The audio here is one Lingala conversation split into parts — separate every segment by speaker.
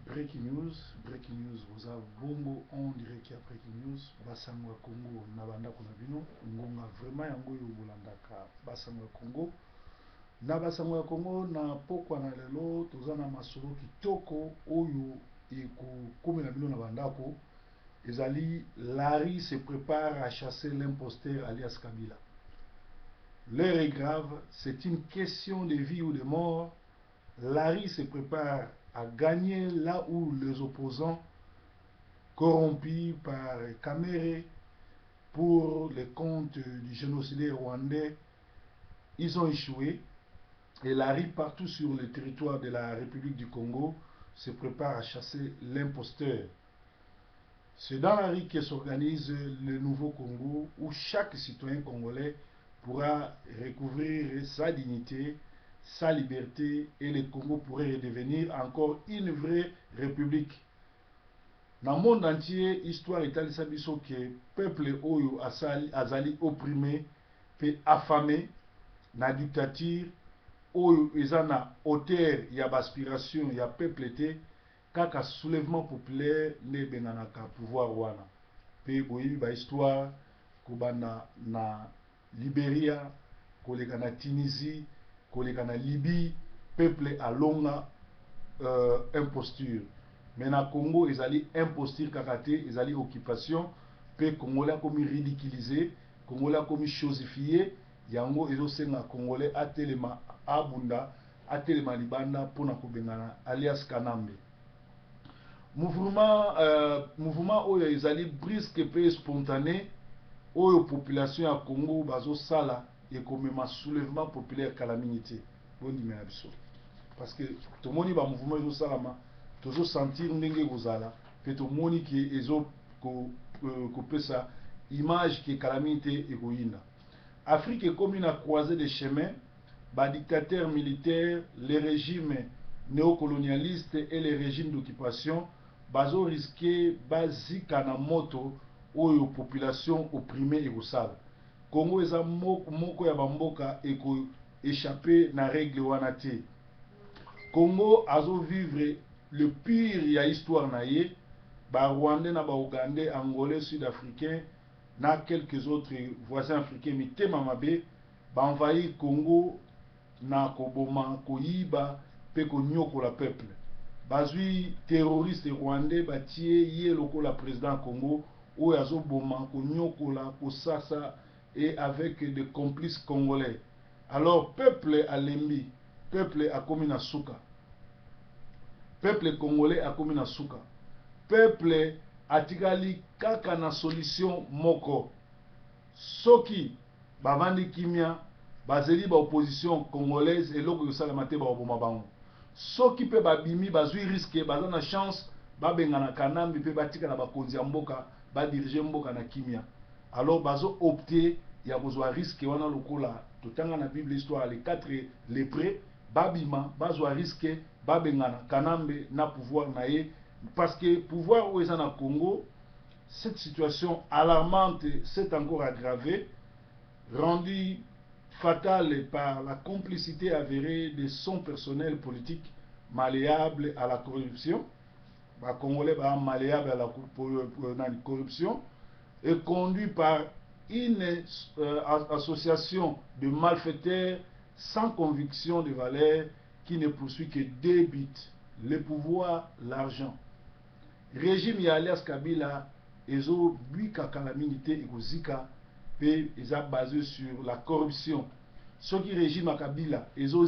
Speaker 1: breaking news, vous avez bongo, on dirait qu'il y a breaking news, Basangwa Congo, Nabanda Konabino, Ngonga vraiment yango yo bolandaka, Basangwa Congo, na Basangwa Congo, na pokwa na lelo, tozana masolo kitoko, oyo, comme la bino na bandako, ezali, Larry se prépare à chasser l'imposteur alias Kabila. L'heure est grave, c'est une question de vie ou de mort. Larry se prépare à gagner là où les opposants, corrompus par Kamere pour les comptes du génocidaire rwandais, ils ont échoué. Et Larry, partout sur le territoire de la République du Congo, se prépare à chasser l'imposteur. C'est dans Larry que s'organise le nouveau Congo, où chaque citoyen congolais pourra recouvrir sa dignité, sa liberté, et le Congo pourrait redevenir encore une vraie république. Dans le monde entier, l'histoire est allée sabiso que peuple oyo azali opprimé, pe affamé, na dictature, oyo ezana hauteur ya aspiration ya peuple te, kaka soulèvement populaire ne benganaka pouvoir wana. Pe boyi ba histoire kobanda na Libéria, koleka na Tunisie, koleka na Libye, peuple alonga imposture. Mais na Congo, ezali imposture kakate, ezali occupation, pe Congolais comme ridiculisé, Congolais comme chosifié, yango ezosenga Congolais atelema abunda, atelema libanda pona kobengana alias Kanambe. Mouvement oyo ezali brisque pe spontané, oyo population ya Congo bazo sala et comme ma soulèvement populaire calamité bondi mena biso parce que tout moni ba mouvement ezo salama tozo sentir ndenge kozala pe to moni ki ezo ko pesa image qui calamité ekoyinda. Afrique est comme une croisée de chemins, ba dictateurs militaires, les régimes néocolonialistes et les régimes d'occupation bazo risquer bazika na moto oyo population opprimée et kosala. Congo eza moko ya bamboka eko échappé na règle wana te. Congo azo vivre le pire ya histoire na ye, ba Rwandais na ba Ougandais, Angolais, Sud-Africains na quelques autres voisins africains mitema mabe ba envahir Congo na koboma koyiba pe konyokola peuple. Bazui terroriste rwandais batie ye lokola président Congo oyo azoboma konyokola kosasa et avec des complices congolais. Alors peuple alembi, peuple akomi na suka, peuple congolais akomi na suka, peuple atikali kaka na solution moko. Soki bavandi kimia bazeli ba opposition congolaise eloko yosala mate ba oboma bango. Soki pe babimi bazui risque baza na chance babengana Kanambi pe batika na bakonzi ya mboka ba diriger mboka na kimia. Alors bazo opter ya kozwa risque wana lokola totanga na Bible histoire les 4 lépreux babima bazwa risque babengana Kanambe na pouvoir na ye parce que pouvoir où est na Congo, cette situation alarmante s'est encore aggravée, rendue fatale par la complicité avérée de son personnel politique malléable à la corruption. Les Congolais sont malléables à la corruption et conduit par une association de malfaiteurs sans conviction de valeur qui ne poursuit que deux buts, le pouvoir, l'argent. Régime ya alias Kabila ezo buika calamité ekozika pe eza basé sur la corruption. Ce qui régime à Kabila ezo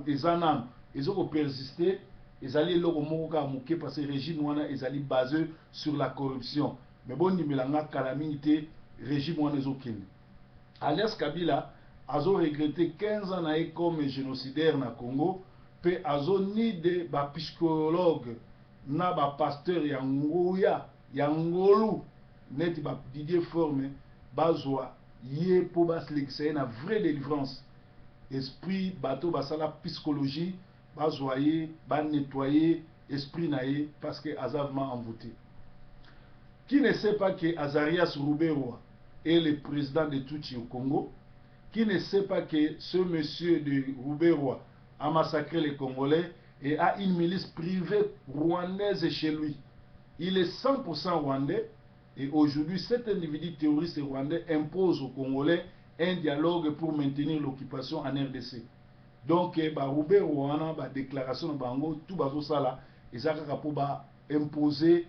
Speaker 1: ezanam ezo ko persister ezali eloko moko ka moke parce que régime wana ezali basé sur la corruption. Mais bon nimelanga calamité régime wana ezokende. Alias Kabila azo regretté 15 ans na comme génocidaire na Congo pe azo ni de ba psychologue na ba pasteur ya ngoya ya ngolu neti ba Didier Forme bazwa ye po baslekisa na vraie délivrance esprit bateau basala psychologie bazwa ye ba nettoyer esprit na ye parce que azavement envoûté. Qui ne sait pas que Azarias Ruberwa est le président de Tutsi au Congo? Qui ne sait pas que ce monsieur de Ruberwa a massacré les Congolais et a une milice privée rwandaise chez lui. Il est 100% rwandais et aujourd'hui cet individu terroriste rwandais impose aux Congolais un dialogue pour maintenir l'occupation en RDC. Donc, Roubé Rwanda, déclaration de Bango, tout ça, ils ont imposer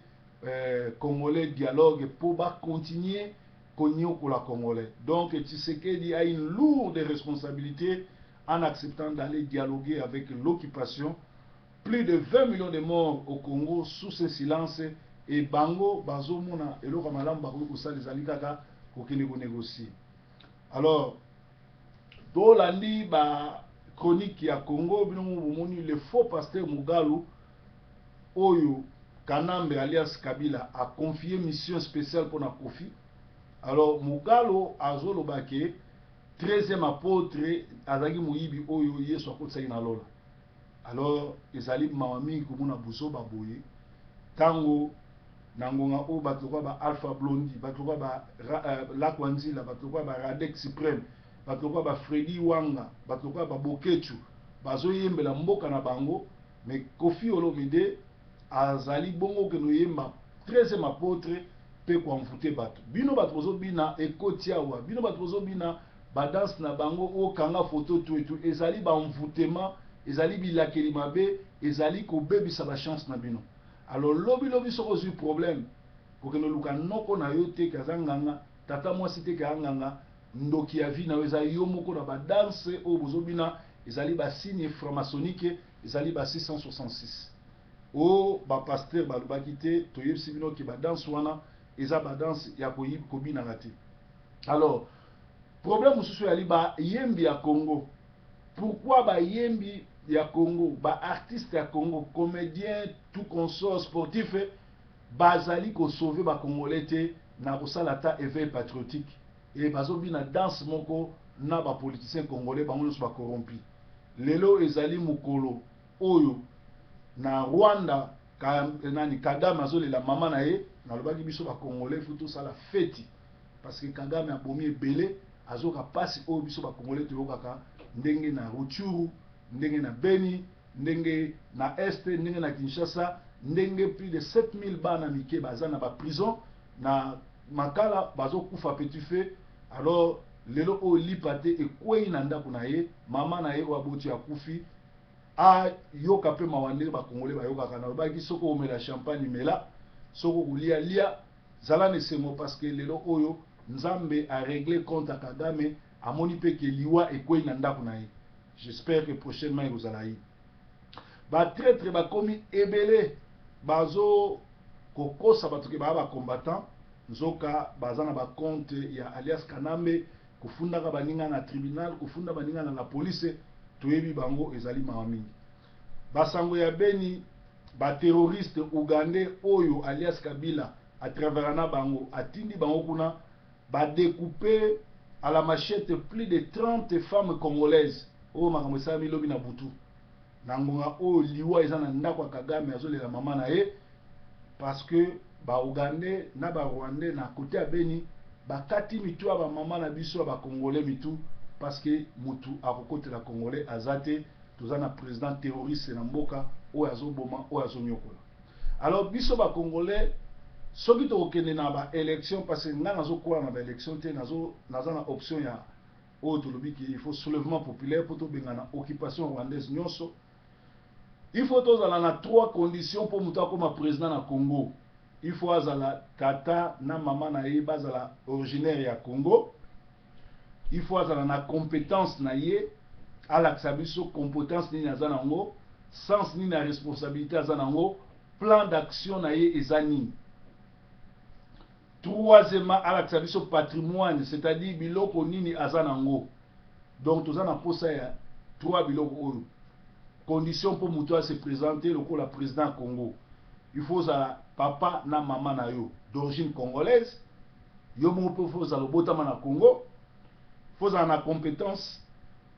Speaker 1: Congolais dialogue pour continuer à la Congolais. Donc, Tshisekedi a une lourde responsabilité en acceptant d'aller dialoguer avec l'occupation. Plus de 20 millions de morts au Congo sous ce silence et Bango, Bazomona, et le Ramalam, les Alikaka, pour négocier. Alors, dans l'année, chronique ya Congo, le faux pasteur Mugalu, Oyo, Kanambe alias Kabila, a confié mission spéciale pour la Kofi. Alors, Mugalu, Azolo Bake, 13e apôtre, Azagi Mouibi, Oyo, Yesu Akotsa Inalola. Alors, les alibes Mamami, Kumuna Bousso Baboye, Tango, Nangonga O, Batokwa, Alpha Blondie, Batokwa, Lakwanzila, Batokwa, Radek Supreme, Batokwa, Freddy Wanga, Batokwa, Bokechu, Bazoyembe la Mboka na Bango, mais Kofi Olomide, Azali Bongo Kenoyemba, 13e apôtre, Pe kwa mfute Bato. Bino Batozo Bina, Ekotiawa, Bino Batozo Bina, Badance na Bango, O Kanga photo tout et tout, Ezali ba mfutema, Ezali bilakeli mabe, ezali ko bebi sa la chance na bino. Alors lobi so rezu problème pour que no luka noko na yote kazanganga, tata mwasi te kanganga, ndoki ya vi na weza yo moko na ba danse o bozobina, ezali ba signe franc-maçonnique, ezali ba 666. O ba pasteur ba lubakite to yebisi bino ki ba danse wana, eza ba danse ya koyib kobina ngati. Alors problème mususu yali ba yembi ya Congo. Pourquoi ba yembi ya Congo, ba artiste ya Congo, comédien, tout consort sportif, bazali ko sauver ba Congolais te na kosalata éveil patriotique et bazobi na danse moko na ba politiciens congolais ba mono ba corrompi. Lelo ezali mukolo oyo na Rwanda nani Kagame azolela mama na ye na lobaki biso ba Congolais futo sala feti parce que Kagame a bomi belé azoka pasi oyo biso ba Congolais te yokaka ndenge na Rutshuru, ndenge na Beni, ndenge na Este, ndenge na Kinshasa, ndenge plus de 7000 bana mike baza na ba prison na makala bazo kufa petit feu. Alors lelo o lipate ekwei na ndako na ye, mama na ye wa boti akufi a yoka pe mawandeli ba Congolais ba yoka kana baki soko omela champagne mela, soko kulia lia zala ne semo parce que lelo oyo Nzambe a réglé compte à Kagame a moni pe ke liwa ekwei na ndako na ye. J'espère que prochainement il vous allez y. Ba traître ba komi ebele bazo kokosa batuke ba combattant nzoka bazana ba compte ya alias Kanambe kufunda ka baninga na tribunal kufunda baninga na la police toyebi bango ezali mawami. Basango ya Beni ba terroriste ougandais oyo alias Kabila à travers na bango atindi bango kuna ba découper à la machette plus de 30 femmes congolaises. O makamwesa milobi na butu nangonga o liwa eza na ndako ya Kagame azolela mama na ye parce que ba Ougandais na ba Rwandais na côté ya Beni bakati mitu ya ba mama na biso ya ba Congolais mitu parce que mutu akokote la Congolais azate toza na président terroriste na mboka oyo azoboma oyo azonyokola. Alors biso ba Congolais soki tokende na ba élection parce que nga nazokola na ba élection te naza na option ya il faut soulèvement populaire pour tout bengana occupation rwandaise nyonso. Il faut tous na 3 conditions pour muta comme président na Congo. Il faut azala tata na mama na ye bazala originaire ya Congo. Il faut azala na compétence na ye ala sabiso compétence ni azana ngo, sens ni na responsabilité azana ngo, plan d'action na ye ezani. Troisièmement, à la patrimoine, c'est-à-dire biloko nini azanango. Donc, tout ça n'a pas ça, 3 biloko. Condition pour Moutoua se présenter le la président Congo. Il faut ça, papa na maman na yo, d'origine congolaise. Yo mo faut ça le botama na Congo. Faut ça na compétence.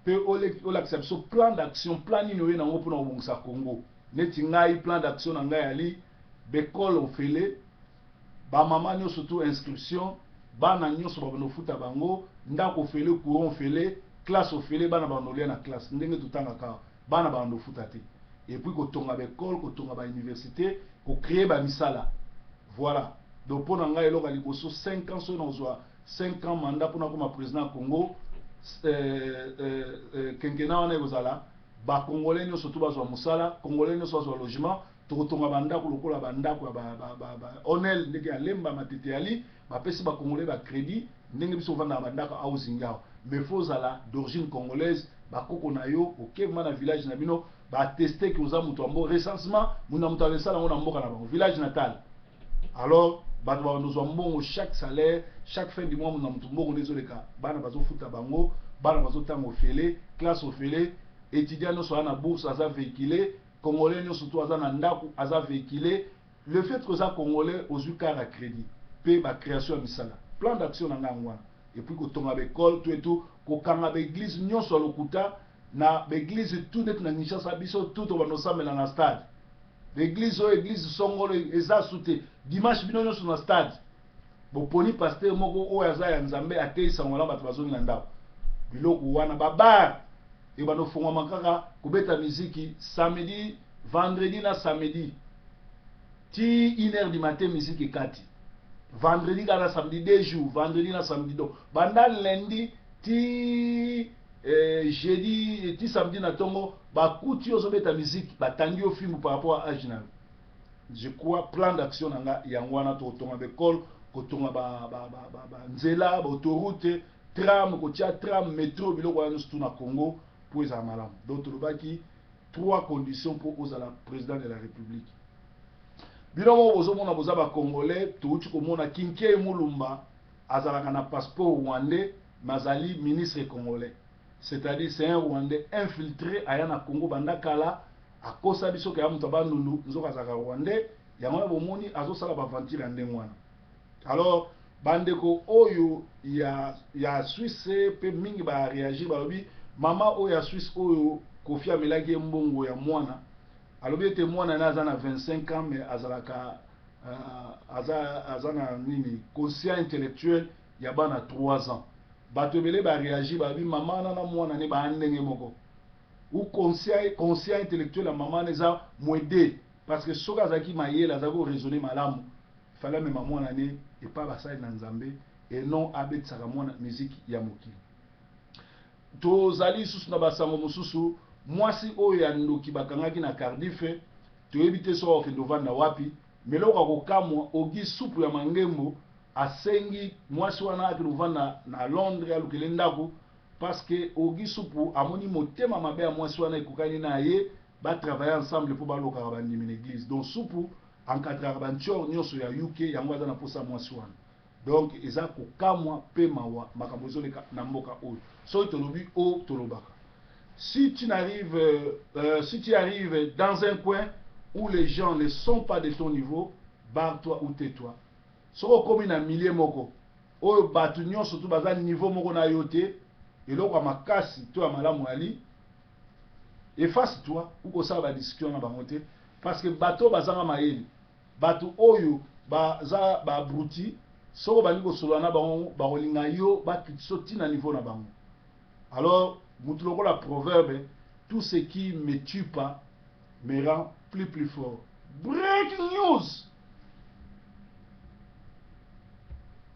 Speaker 1: Peut o l'acception plan d'action, plan ni noé na ngo pour na bongsa Congo. Neti ngai plan d'action na ngai ali bekol ofele. Ba maman nyo surtout inscription, bana nyonso ba no futa bango, ndako fele courant fele, classe ofele bana ba no na classe, ndenge tutanga ka bana ba no futa te. et puis kotonga ba école kotonga ba université ko créer ba misala. Voilà. Donc pour nanga eloko liboso 5 ans so nozwa 5 ans mandat pour na président Congo kenkena wana ekozala ba congolais nyonso to bazwa musala, congolais nyonso bazwa logement, tokotonga bandako lokola bandako ya ba onel ndenge alemba matete ali bapesi ba congolais ba crédit ndenge biso vanda bandako housing yao, mais faut zala d'origine congolaise bakoko na yo okema na village na bino ba attester que oza mutu ambo recensement muna mutu alesala ngo na mboka na bango village natal. Alors bato bazwa mbongo chaque salaire chaque fin du mois muna mutu mbongo ndezoleka bana bazofuta bango bana bazotanga ofele classe ofele étudiant nyonso aza na bourse aza véhiculé congolais nyonso to aza na ndako aza véhiculé. Le fait que oza congolais ozwi kara crédit pe ba création ya misala plan d'action na ngai wana et puis kotonga ba école tout et tout kokanga ba église nyonso ya lokuta na ba église tout net na Kinshasa biso tout banosambela na stade l'église oyo église songolo eza sute dimanche bino nyonso na stade boponi pasteur moko oyo aza ya nzambe ateisa ngola bato bazongi na ndako biloko wana babar et banofungwama kaka kobeta miziki samedi vendredi na samedi ti 1h du matin musique ekati vendredi kaka na samedi 2 jours vendredi na samedi do banda lundi ti jeudi ti samedi na tongo bakuti ozobeta musique batangi yo film par rapport à âge na je crois plan d'action nanga yango wana tokotonga baekole kotonga nzela baautoroute tram kotia tram métro biloko wana nyonso na Congo pour ezala malamu. Donc tolobaki 3 conditions pour ozala président de la République. Bino mo bozomona boza ba congolais touti komona Kinke Mulumba azalaka na passeport rwandais mazali ministre congolais. C'est-à-dire c'est un Rwandais infiltré aya na Congo bandakala akosa biso ke ya mutu bandundu nzoka azaka Rwandais yango bomoni azosala baventure ndenge wana. Alors bandeko oyo ya Suisse pe mingi ba réagir balobi mama oyo ya Suisse oyo Kofi amelaki mbongo ya mwana alobi ete mwana na aza na 25 ans mais azalaka azana nini conscient intellectuel ya bana 3 ans. Bato ebele ba réagir babi mama na mwana ne ba ndenge moko ou conscient intellectuel ya mama neza mwede parce que soka zaki mayela zako raisonner malamu fallait même mwana ne et pas basali na nzambe et non abetsaka mwana musique ya mokili. Tozali susu na basango mosusu mwasi oyo ya ndoki bakangaki na Cardiff toyebi te so okende ovanda wapi meloko akokamwa ogi supu ya mangembo asengi mwasi wana akende ovanda na Londres alukele ndako parce que ogi supu amoni motema mabe ya mwasi wana ekokani na ye batravailler ensemble mpo balokaka bandimi na église. Donc supu encadraka bantior nyonso ya UK yango aza na posa mwasi wana. Donc eza kokamwa pe mawa makambo ezoleka na mboka oyo soki tolobi o tolobaka. Si tu arrives dans un coin où les gens ne sont pas de ton niveau, barre-toi ou tais-toi. Soko komi na milieu moko oyo batu nyonso to baza niveau moko na yo te eloko ya makasi to ya malamu ali efface-toi ou kosala ba discussion na bango te parce que bato bazanga mayeli bato oyo baza babruti soko bandi kosolola na bango bakolinga yo bakitiso tina niveau na bango. Alors mutu lokola proverbe tout ce qui me tue pas me rend plus fort. Breaking news.